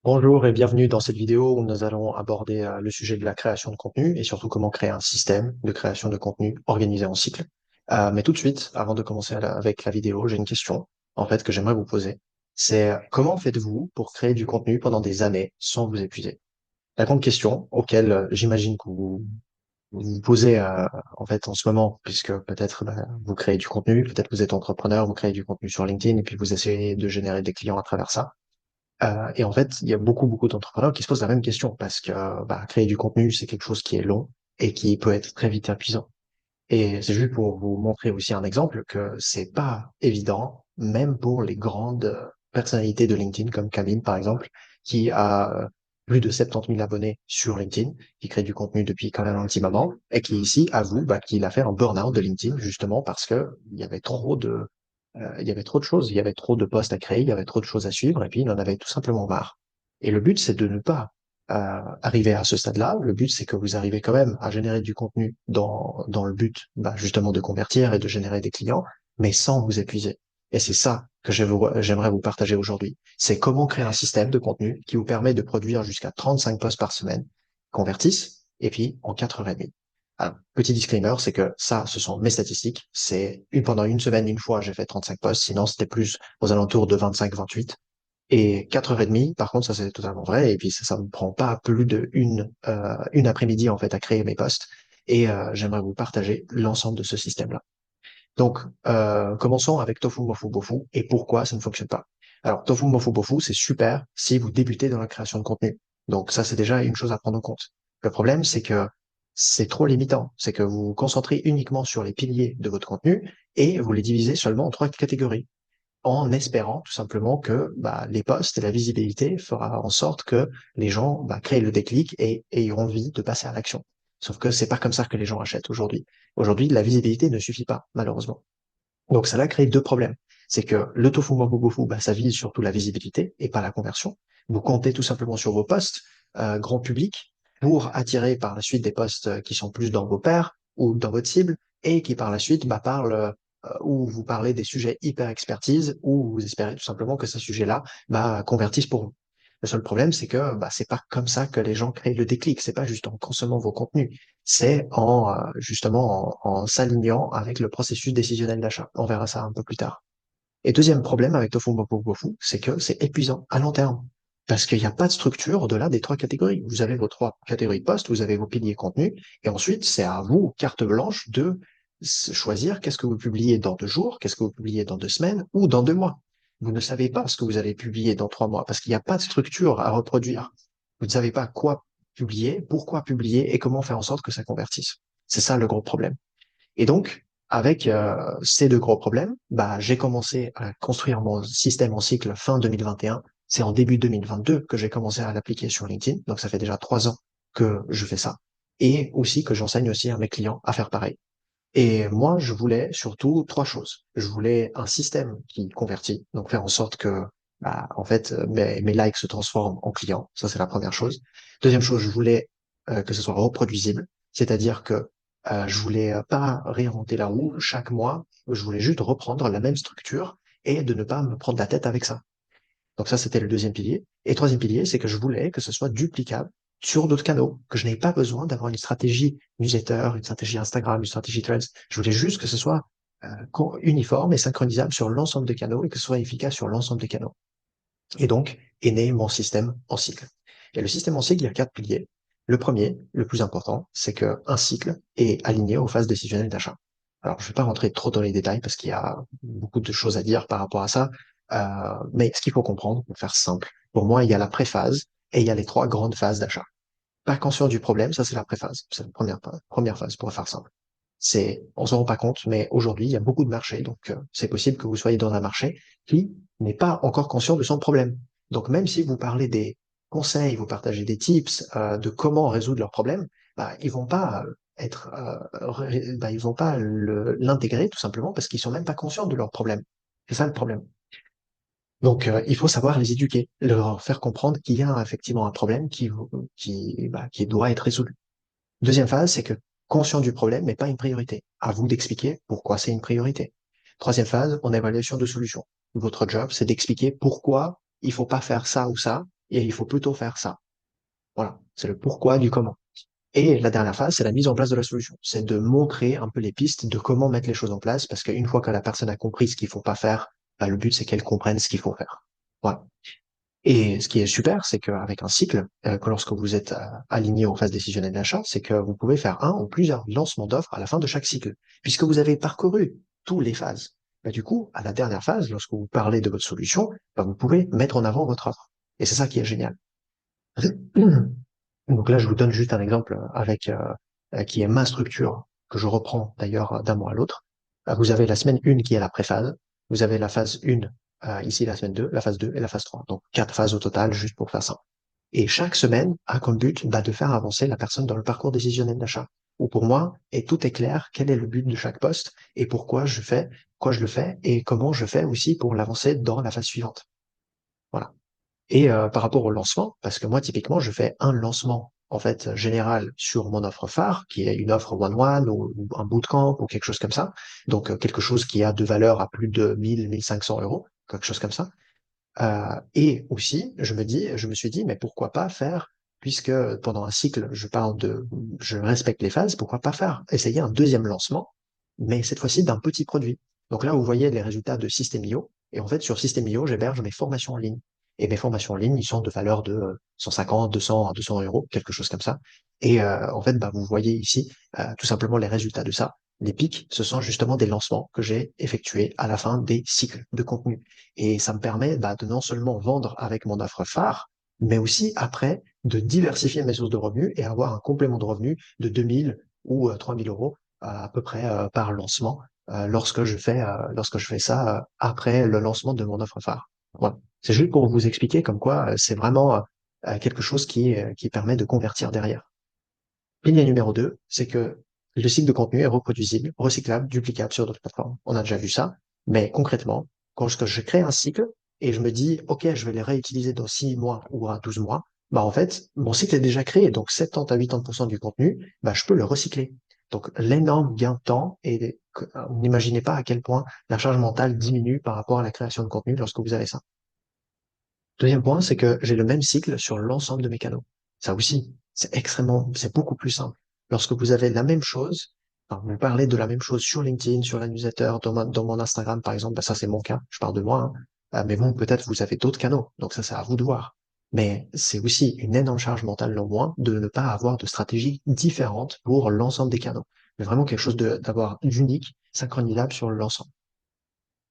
Bonjour et bienvenue dans cette vidéo où nous allons aborder le sujet de la création de contenu et surtout comment créer un système de création de contenu organisé en cycle. Mais tout de suite, avant de commencer avec la vidéo, j'ai une question en fait que j'aimerais vous poser. C'est comment faites-vous pour créer du contenu pendant des années sans vous épuiser? La grande question auquel j'imagine que vous posez en fait en ce moment, puisque peut-être vous créez du contenu, peut-être vous êtes entrepreneur, vous créez du contenu sur LinkedIn et puis vous essayez de générer des clients à travers ça. Et en fait, il y a beaucoup d'entrepreneurs qui se posent la même question parce que créer du contenu, c'est quelque chose qui est long et qui peut être très vite épuisant. Et c'est juste pour vous montrer aussi un exemple que c'est pas évident, même pour les grandes personnalités de LinkedIn, comme Camille, par exemple, qui a plus de 70 000 abonnés sur LinkedIn, qui crée du contenu depuis quand même un petit moment, et qui ici avoue qu'il a fait un burn-out de LinkedIn, justement parce que il y avait trop de choses, il y avait trop de posts à créer, il y avait trop de choses à suivre, et puis il en avait tout simplement marre. Et le but, c'est de ne pas arriver à ce stade-là. Le but, c'est que vous arrivez quand même à générer du contenu dans le but, justement, de convertir et de générer des clients, mais sans vous épuiser. Et c'est ça que j'aimerais vous partager aujourd'hui. C'est comment créer un système de contenu qui vous permet de produire jusqu'à 35 posts par semaine, convertissent, et puis en 4 heures et demie. Alors, petit disclaimer, c'est que ça, ce sont mes statistiques. Pendant une semaine, une fois, j'ai fait 35 posts. Sinon, c'était plus aux alentours de 25-28. Et 4 heures et demie, par contre, ça c'est totalement vrai. Et puis ça me prend pas plus de une après-midi en fait à créer mes posts. Et j'aimerais vous partager l'ensemble de ce système-là. Donc, commençons avec Tofu Mofu Bofu et pourquoi ça ne fonctionne pas. Alors, Tofu Mofu Bofu, c'est super si vous débutez dans la création de contenu. Donc ça, c'est déjà une chose à prendre en compte. Le problème, c'est que c'est trop limitant. C'est que vous vous concentrez uniquement sur les piliers de votre contenu et vous les divisez seulement en 3 catégories en espérant tout simplement que les posts et la visibilité fera en sorte que les gens créent le déclic et aient envie de passer à l'action. Sauf que c'est pas comme ça que les gens achètent aujourd'hui. Aujourd'hui, la visibilité ne suffit pas, malheureusement. Donc ça va créer deux problèmes. C'est que le tofu mofu ça vise surtout la visibilité et pas la conversion. Vous comptez tout simplement sur vos posts grand public pour attirer par la suite des posts qui sont plus dans vos pairs ou dans votre cible et qui par la suite parlent ou vous parlez des sujets hyper expertise ou vous espérez tout simplement que ces sujets-là convertissent pour vous. Le seul problème, c'est que c'est pas comme ça que les gens créent le déclic. C'est pas juste en consommant vos contenus, c'est en s'alignant avec le processus décisionnel d'achat. On verra ça un peu plus tard. Et deuxième problème avec Tofu Bofu Bofu, c'est que c'est épuisant à long terme. Parce qu'il n'y a pas de structure au-delà des 3 catégories. Vous avez vos 3 catégories de postes, vous avez vos piliers contenus, et ensuite, c'est à vous, carte blanche, de choisir qu'est-ce que vous publiez dans 2 jours, qu'est-ce que vous publiez dans 2 semaines ou dans 2 mois. Vous ne savez pas ce que vous allez publier dans 3 mois parce qu'il n'y a pas de structure à reproduire. Vous ne savez pas quoi publier, pourquoi publier et comment faire en sorte que ça convertisse. C'est ça le gros problème. Et donc, avec ces deux gros problèmes, j'ai commencé à construire mon système en cycle fin 2021. C'est en début 2022 que j'ai commencé à l'appliquer sur LinkedIn. Donc, ça fait déjà 3 ans que je fais ça. Et aussi que j'enseigne aussi à mes clients à faire pareil. Et moi, je voulais surtout 3 choses. Je voulais un système qui convertit, donc faire en sorte que, en fait, mes likes se transforment en clients. Ça, c'est la première chose. Deuxième chose, je voulais que ce soit reproduisible, c'est-à-dire que je voulais pas réinventer la roue chaque mois. Je voulais juste reprendre la même structure et de ne pas me prendre la tête avec ça. Donc ça, c'était le deuxième pilier. Et troisième pilier, c'est que je voulais que ce soit duplicable sur d'autres canaux, que je n'ai pas besoin d'avoir une stratégie newsletter, une stratégie Instagram, une stratégie Threads. Je voulais juste que ce soit uniforme et synchronisable sur l'ensemble des canaux et que ce soit efficace sur l'ensemble des canaux. Et donc est né mon système en cycle. Et le système en cycle, il y a 4 piliers. Le premier, le plus important, c'est qu'un cycle est aligné aux phases décisionnelles d'achat. Alors, je ne vais pas rentrer trop dans les détails parce qu'il y a beaucoup de choses à dire par rapport à ça. Mais ce qu'il faut comprendre, pour faire simple, pour moi, il y a la préphase et il y a les 3 grandes phases d'achat. Pas conscient du problème, ça c'est la préphase. C'est la première phase pour faire simple. On s'en rend pas compte, mais aujourd'hui, il y a beaucoup de marchés, donc c'est possible que vous soyez dans un marché qui n'est pas encore conscient de son problème. Donc même si vous parlez des conseils, vous partagez des tips de comment résoudre leurs problèmes, ils vont pas ils vont pas l'intégrer tout simplement parce qu'ils sont même pas conscients de leurs problèmes. C'est ça le problème. Donc il faut savoir les éduquer, leur faire comprendre qu'il y a effectivement un problème qui doit être résolu. Deuxième phase, c'est que conscient du problème n'est pas une priorité. À vous d'expliquer pourquoi c'est une priorité. Troisième phase, en évaluation de solution. Votre job, c'est d'expliquer pourquoi il faut pas faire ça ou ça et il faut plutôt faire ça. Voilà, c'est le pourquoi du comment. Et la dernière phase, c'est la mise en place de la solution. C'est de montrer un peu les pistes de comment mettre les choses en place, parce qu'une fois que la personne a compris ce qu'il faut pas faire, bah, le but, c'est qu'elle comprenne ce qu'il faut faire. Voilà. Et ce qui est super, c'est qu'avec un cycle, que lorsque vous êtes aligné aux phases décisionnelles d'achat, c'est que vous pouvez faire un ou plusieurs lancements d'offres à la fin de chaque cycle, puisque vous avez parcouru toutes les phases. Bah, du coup, à la dernière phase, lorsque vous parlez de votre solution, bah, vous pouvez mettre en avant votre offre. Et c'est ça qui est génial. Donc là, je vous donne juste un exemple avec qui est ma structure, que je reprends d'ailleurs d'un mois à l'autre. Vous avez la semaine 1 qui est la préphase. Vous avez la phase 1, ici la semaine 2, la phase 2 et la phase 3. Donc 4 phases au total, juste pour faire ça. Et chaque semaine a comme but bah, de faire avancer la personne dans le parcours décisionnel d'achat. Où pour moi, et tout est clair, quel est le but de chaque poste et pourquoi je fais, quoi je le fais et comment je fais aussi pour l'avancer dans la phase suivante. Voilà. Et par rapport au lancement, parce que moi typiquement je fais un lancement en fait général sur mon offre phare, qui est une offre one-one ou un bootcamp ou quelque chose comme ça, donc quelque chose qui a de valeur à plus de 1 500 euros, quelque chose comme ça. Et aussi je me suis dit mais pourquoi pas faire, puisque pendant un cycle je respecte les phases, pourquoi pas faire essayer un deuxième lancement, mais cette fois-ci d'un petit produit. Donc là vous voyez les résultats de System.io, et en fait sur System.io j'héberge mes formations en ligne. Et mes formations en ligne, ils sont de valeur de 150, 200 à 200 euros, quelque chose comme ça. Et en fait, bah, vous voyez ici tout simplement les résultats de ça. Les pics, ce sont justement des lancements que j'ai effectués à la fin des cycles de contenu. Et ça me permet bah, de non seulement vendre avec mon offre phare, mais aussi après de diversifier mes sources de revenus et avoir un complément de revenus de 2000 ou 3000 euros à peu près par lancement lorsque je fais ça après le lancement de mon offre phare. Voilà. C'est juste pour vous expliquer comme quoi c'est vraiment quelque chose qui permet de convertir derrière. Pilier numéro 2, c'est que le cycle de contenu est reproduisible, recyclable, duplicable sur d'autres plateformes. On a déjà vu ça, mais concrètement, quand je crée un cycle et je me dis, OK, je vais les réutiliser dans 6 mois ou à 12 mois, bah en fait, mon cycle est déjà créé, donc 70 à 80% du contenu, bah je peux le recycler. Donc l'énorme gain de temps et vous n'imaginez pas à quel point la charge mentale diminue par rapport à la création de contenu lorsque vous avez ça. Deuxième point, c'est que j'ai le même cycle sur l'ensemble de mes canaux. Ça aussi, c'est beaucoup plus simple. Lorsque vous avez la même chose, enfin, vous parlez de la même chose sur LinkedIn, sur la newsletter, dans mon Instagram, par exemple, bah, ça c'est mon cas, je parle de moi, hein. Mais bon, peut-être vous avez d'autres canaux, donc ça c'est à vous de voir. Mais c'est aussi une énorme charge mentale en moins de ne pas avoir de stratégie différente pour l'ensemble des canaux. Mais vraiment quelque chose d'avoir d'unique, synchronisable sur l'ensemble.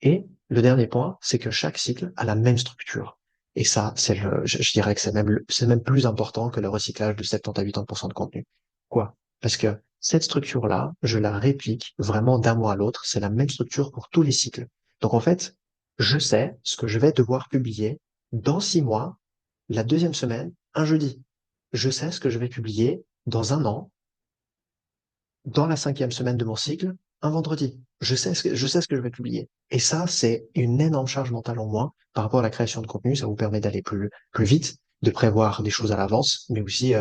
Et le dernier point, c'est que chaque cycle a la même structure. Et ça, je dirais que c'est même plus important que le recyclage de 70 à 80% de contenu. Quoi? Parce que cette structure-là, je la réplique vraiment d'un mois à l'autre. C'est la même structure pour tous les cycles. Donc en fait, je sais ce que je vais devoir publier dans 6 mois, la deuxième semaine, un jeudi. Je sais ce que je vais publier dans un an, dans la cinquième semaine de mon cycle, un vendredi. Je sais ce que je vais publier. Et ça, c'est une énorme charge mentale en moins par rapport à la création de contenu. Ça vous permet d'aller plus vite, de prévoir des choses à l'avance, mais aussi,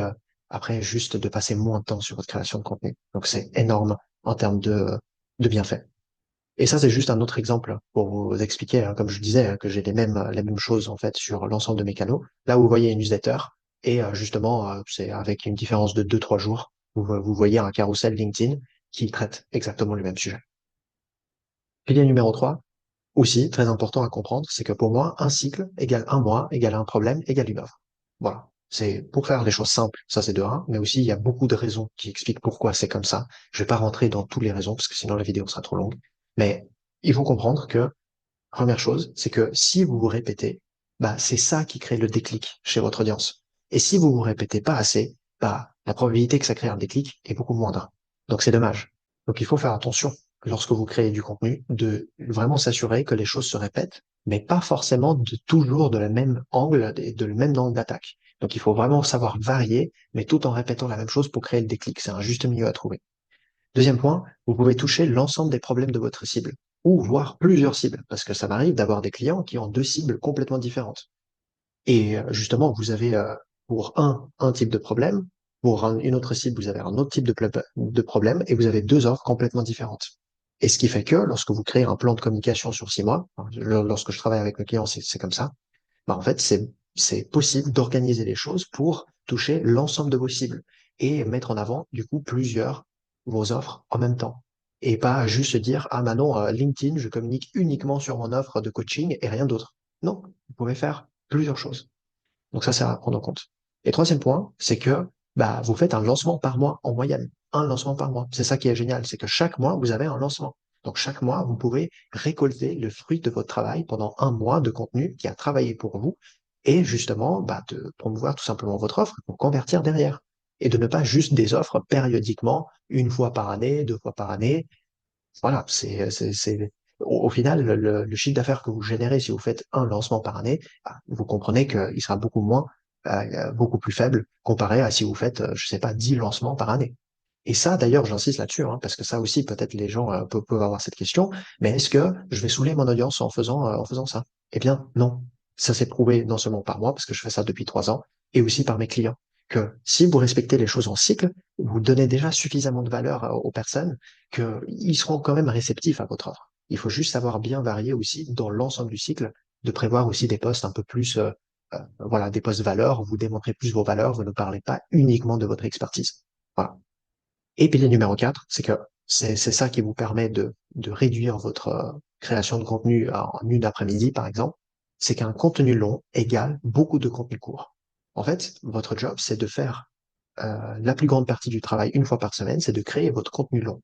après, juste de passer moins de temps sur votre création de contenu. Donc, c'est énorme en termes de bienfaits. Et ça, c'est juste un autre exemple pour vous expliquer, hein, comme je disais, hein, que j'ai les mêmes choses, en fait, sur l'ensemble de mes canaux. Là, où vous voyez une newsletter, et justement, c'est avec une différence de 2, 3 jours, vous voyez un carrousel LinkedIn qui traite exactement le même sujet. Pilier numéro 3, aussi très important à comprendre, c'est que pour moi, un cycle égale un mois, égale un problème, égale une offre. Voilà. C'est pour faire les choses simples, ça c'est de un, mais aussi il y a beaucoup de raisons qui expliquent pourquoi c'est comme ça. Je vais pas rentrer dans toutes les raisons parce que sinon la vidéo sera trop longue. Mais il faut comprendre que, première chose, c'est que si vous vous répétez, bah, c'est ça qui crée le déclic chez votre audience. Et si vous vous répétez pas assez, bah, la probabilité que ça crée un déclic est beaucoup moindre. Donc c'est dommage. Donc il faut faire attention lorsque vous créez du contenu, de vraiment s'assurer que les choses se répètent, mais pas forcément de toujours de la même angle, de le même angle d'attaque. Donc il faut vraiment savoir varier, mais tout en répétant la même chose pour créer le déclic. C'est un juste milieu à trouver. Deuxième point, vous pouvez toucher l'ensemble des problèmes de votre cible, ou voir plusieurs cibles, parce que ça m'arrive d'avoir des clients qui ont deux cibles complètement différentes. Et justement, vous avez pour un type de problème, pour une autre cible, vous avez un autre type de problème, et vous avez deux offres complètement différentes. Et ce qui fait que lorsque vous créez un plan de communication sur 6 mois, lorsque je travaille avec mes clients, c'est comme ça, bah en fait, c'est possible d'organiser les choses pour toucher l'ensemble de vos cibles et mettre en avant, du coup, plusieurs vos offres en même temps. Et pas juste se dire, ah, maintenant, LinkedIn, je communique uniquement sur mon offre de coaching et rien d'autre. Non, vous pouvez faire plusieurs choses. Donc ça, c'est à prendre en compte. Et troisième point, c'est que bah, vous faites un lancement par mois en moyenne. Un lancement par mois. C'est ça qui est génial, c'est que chaque mois, vous avez un lancement. Donc chaque mois, vous pouvez récolter le fruit de votre travail pendant un mois de contenu qui a travaillé pour vous et justement bah, de promouvoir tout simplement votre offre pour convertir derrière. Et de ne pas juste des offres périodiquement, une fois par année, deux fois par année. Voilà, au final, le chiffre d'affaires que vous générez si vous faites un lancement par année, bah, vous comprenez qu'il sera beaucoup plus faible comparé à si vous faites, je sais pas, 10 lancements par année. Et ça, d'ailleurs, j'insiste là-dessus, hein, parce que ça aussi, peut-être les gens peuvent avoir cette question, mais est-ce que je vais saouler mon audience en faisant ça? Eh bien, non. Ça s'est prouvé non seulement par moi, parce que je fais ça depuis 3 ans, et aussi par mes clients, que si vous respectez les choses en cycle, vous donnez déjà suffisamment de valeur aux personnes qu'ils seront quand même réceptifs à votre offre. Il faut juste savoir bien varier aussi dans l'ensemble du cycle, de prévoir aussi des postes un peu plus, voilà, des postes valeurs, vous démontrez plus vos valeurs, vous ne parlez pas uniquement de votre expertise. Voilà. Et pilier numéro 4, c'est que c'est ça qui vous permet de réduire votre création de contenu en une après-midi, par exemple, c'est qu'un contenu long égale beaucoup de contenu court. En fait, votre job, c'est de faire la plus grande partie du travail une fois par semaine, c'est de créer votre contenu long.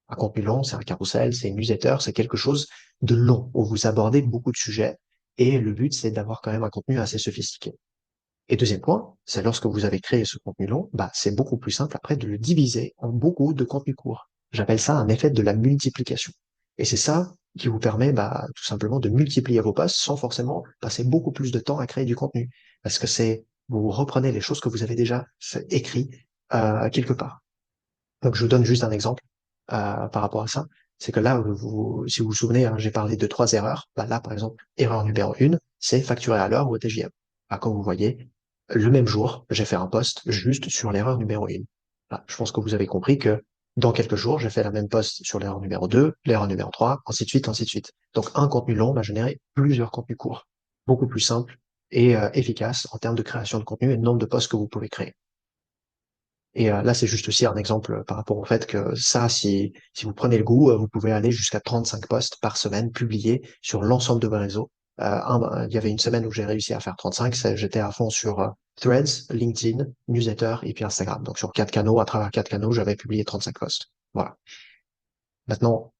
Un contenu long, c'est un carrousel, c'est une newsletter, c'est quelque chose de long où vous abordez beaucoup de sujets et le but, c'est d'avoir quand même un contenu assez sophistiqué. Et deuxième point, c'est lorsque vous avez créé ce contenu long, bah, c'est beaucoup plus simple après de le diviser en beaucoup de contenus courts. J'appelle ça un effet de la multiplication. Et c'est ça qui vous permet bah, tout simplement de multiplier vos posts sans forcément passer beaucoup plus de temps à créer du contenu. Parce que vous reprenez les choses que vous avez déjà écrit quelque part. Donc, je vous donne juste un exemple par rapport à ça. C'est que là, si vous vous souvenez, hein, j'ai parlé de 3 erreurs. Bah, là, par exemple, erreur numéro 1, c'est facturer à l'heure ou au TJM. Bah, comme vous voyez, le même jour, j'ai fait un post juste sur l'erreur numéro 1. Là, je pense que vous avez compris que dans quelques jours, j'ai fait la même post sur l'erreur numéro 2, l'erreur numéro 3, ainsi de suite, ainsi de suite. Donc, un contenu long va générer plusieurs contenus courts, beaucoup plus simples et efficaces en termes de création de contenu et de nombre de posts que vous pouvez créer. Et là, c'est juste aussi un exemple par rapport au fait que ça, si vous prenez le goût, vous pouvez aller jusqu'à 35 posts par semaine publiés sur l'ensemble de vos réseaux. Il y avait une semaine où j'ai réussi à faire 35, j'étais à fond sur Threads, LinkedIn, Newsletter et puis Instagram. Donc sur 4 canaux, à travers 4 canaux, j'avais publié 35 posts. Voilà. Maintenant,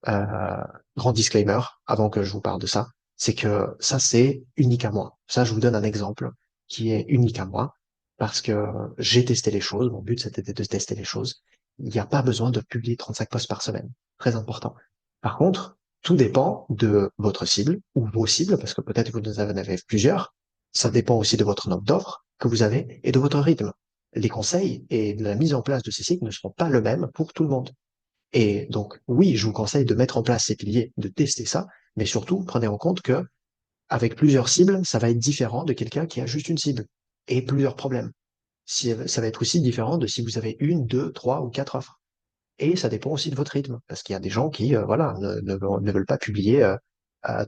euh, grand disclaimer, avant que je vous parle de ça, c'est que ça, c'est unique à moi. Ça, je vous donne un exemple qui est unique à moi parce que j'ai testé les choses. Mon but, c'était de tester les choses. Il n'y a pas besoin de publier 35 posts par semaine. Très important. Par contre, tout dépend de votre cible ou vos cibles, parce que peut-être que vous en avez plusieurs. Ça dépend aussi de votre nombre d'offres que vous avez et de votre rythme. Les conseils et la mise en place de ces sites ne seront pas le même pour tout le monde. Et donc, oui, je vous conseille de mettre en place ces piliers, de tester ça, mais surtout, prenez en compte que avec plusieurs cibles, ça va être différent de quelqu'un qui a juste une cible et plusieurs problèmes. Ça va être aussi différent de si vous avez une, deux, trois ou quatre offres. Et ça dépend aussi de votre rythme, parce qu'il y a des gens qui, voilà, ne veulent pas publier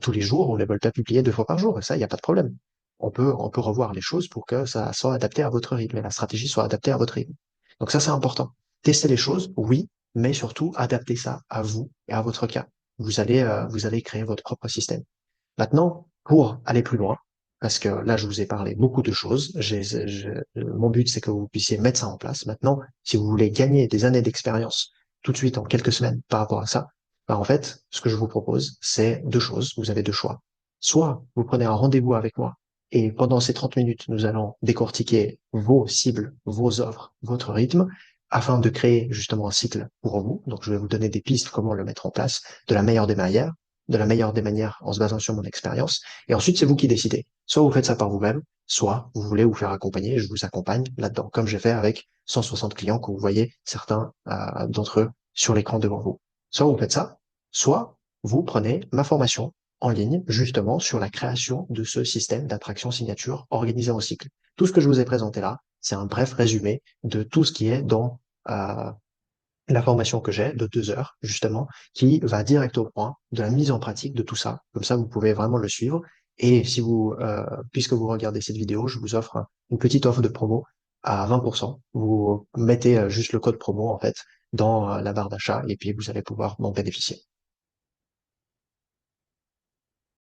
tous les jours ou ne veulent pas publier 2 fois par jour. Et ça, il n'y a pas de problème. On peut revoir les choses pour que ça soit adapté à votre rythme et la stratégie soit adaptée à votre rythme. Donc ça, c'est important. Tester les choses, oui, mais surtout adapter ça à vous et à votre cas. Vous allez créer votre propre système. Maintenant, pour aller plus loin, parce que là, je vous ai parlé beaucoup de choses, mon but, c'est que vous puissiez mettre ça en place. Maintenant, si vous voulez gagner des années d'expérience tout de suite en quelques semaines par rapport à ça, bah, en fait, ce que je vous propose, c'est deux choses. Vous avez deux choix. Soit vous prenez un rendez-vous avec moi et pendant ces 30 minutes, nous allons décortiquer vos cibles, vos offres, votre rythme, afin de créer justement un cycle pour vous. Donc, je vais vous donner des pistes comment le mettre en place de la meilleure des manières en se basant sur mon expérience. Et ensuite, c'est vous qui décidez. Soit vous faites ça par vous-même, soit vous voulez vous faire accompagner, je vous accompagne là-dedans, comme j'ai fait avec 160 clients que vous voyez certains d'entre eux sur l'écran devant vous. Soit vous faites ça, soit vous prenez ma formation en ligne, justement, sur la création de ce système d'attraction signature organisé en cycle. Tout ce que je vous ai présenté là, c'est un bref résumé de tout ce qui est dans la formation que j'ai de 2 heures, justement, qui va direct au point de la mise en pratique de tout ça. Comme ça, vous pouvez vraiment le suivre Et si puisque vous regardez cette vidéo, je vous offre une petite offre de promo à 20%. Vous mettez juste le code promo, en fait, dans la barre d'achat et puis vous allez pouvoir m'en bénéficier.